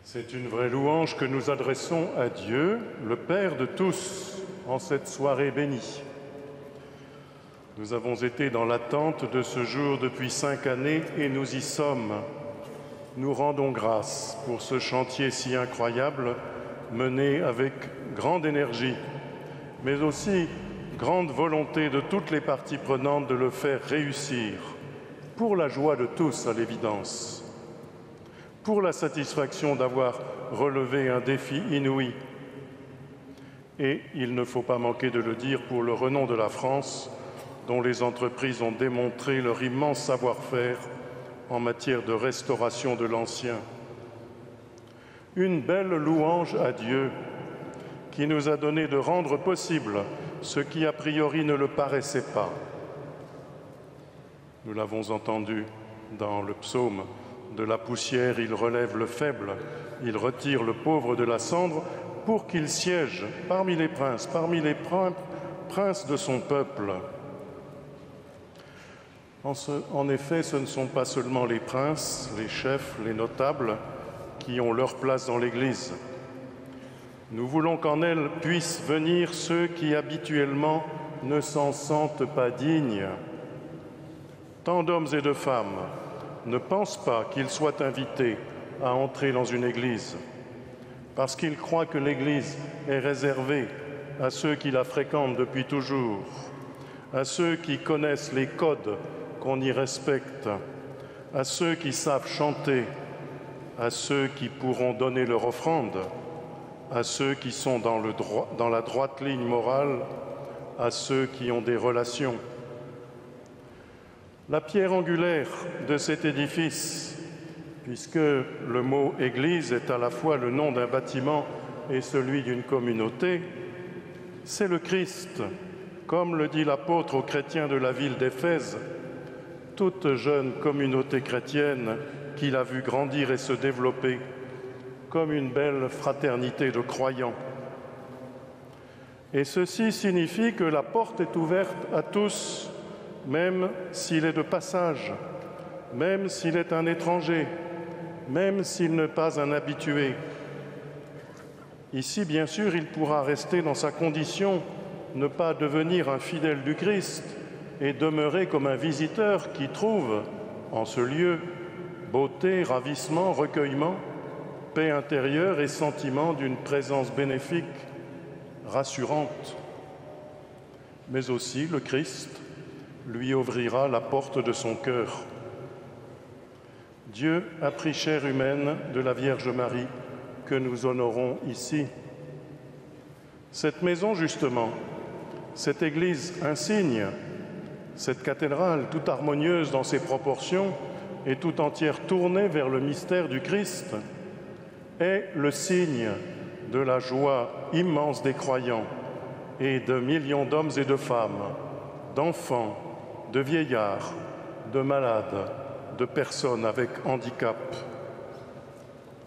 C'est une vraie louange que nous adressons à Dieu, le Père de tous, en cette soirée bénie. Nous avons été dans l'attente de ce jour depuis 5 années et nous y sommes. Nous rendons grâce pour ce chantier si incroyable, mené avec grande énergie, mais aussi grande volonté de toutes les parties prenantes de le faire réussir, pour la joie de tous à l'évidence, pour la satisfaction d'avoir relevé un défi inouï. Et il ne faut pas manquer de le dire pour le renom de la France, dont les entreprises ont démontré leur immense savoir-faire en matière de restauration de l'ancien. Une belle louange à Dieu qui nous a donné de rendre possible ce qui a priori ne le paraissait pas. Nous l'avons entendu dans le psaume. De la poussière, il relève le faible, il retire le pauvre de la cendre pour qu'il siège parmi les princes de son peuple. En effet, ce ne sont pas seulement les princes, les chefs, les notables qui ont leur place dans l'Église. Nous voulons qu'en elle puissent venir ceux qui habituellement ne s'en sentent pas dignes. Tant d'hommes et de femmes ne pensent pas qu'ils soient invités à entrer dans une église, parce qu'ils croient que l'église est réservée à ceux qui la fréquentent depuis toujours, à ceux qui connaissent les codes qu'on y respecte, à ceux qui savent chanter, à ceux qui pourront donner leur offrande, à ceux qui sont dans la droite ligne morale, à ceux qui ont des relations. La pierre angulaire de cet édifice, puisque le mot « Église » est à la fois le nom d'un bâtiment et celui d'une communauté, c'est le Christ, comme le dit l'apôtre aux chrétiens de la ville d'Éphèse, toute jeune communauté chrétienne qu'il a vu grandir et se développer comme une belle fraternité de croyants. Et ceci signifie que la porte est ouverte à tous, même s'il est de passage, même s'il est un étranger, même s'il n'est pas un habitué. Ici, bien sûr, il pourra rester dans sa condition, ne pas devenir un fidèle du Christ et demeurer comme un visiteur qui trouve en ce lieu beauté, ravissement, recueillement, paix intérieure et sentiment d'une présence bénéfique, rassurante. Mais aussi le Christ lui ouvrira la porte de son cœur. Dieu a pris chair humaine de la Vierge Marie que nous honorons ici. Cette maison, justement, cette église insigne, cette cathédrale toute harmonieuse dans ses proportions et tout entière tournée vers le mystère du Christ, est le signe de la joie immense des croyants et de millions d'hommes et de femmes, d'enfants, de vieillards, de malades, de personnes avec handicap.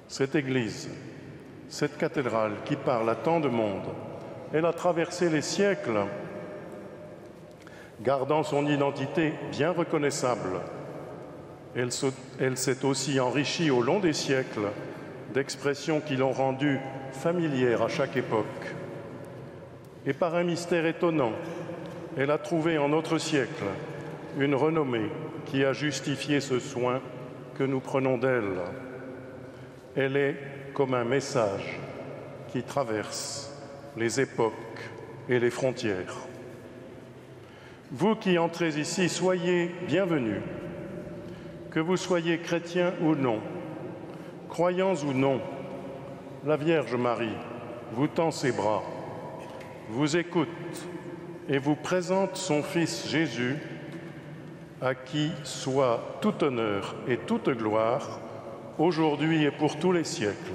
Cette Église, cette cathédrale qui parle à tant de monde, elle a traversé les siècles, gardant son identité bien reconnaissable. Elle s'est aussi enrichie au long des siècles d'expressions qui l'ont rendue familière à chaque époque. Et par un mystère étonnant, elle a trouvé en notre siècle une renommée qui a justifié ce soin que nous prenons d'elle. Elle est comme un message qui traverse les époques et les frontières. Vous qui entrez ici, soyez bienvenus, que vous soyez chrétiens ou non, croyants ou non. La Vierge Marie vous tend ses bras, vous écoute et vous présente son Fils Jésus, à qui soit tout honneur et toute gloire, aujourd'hui et pour tous les siècles.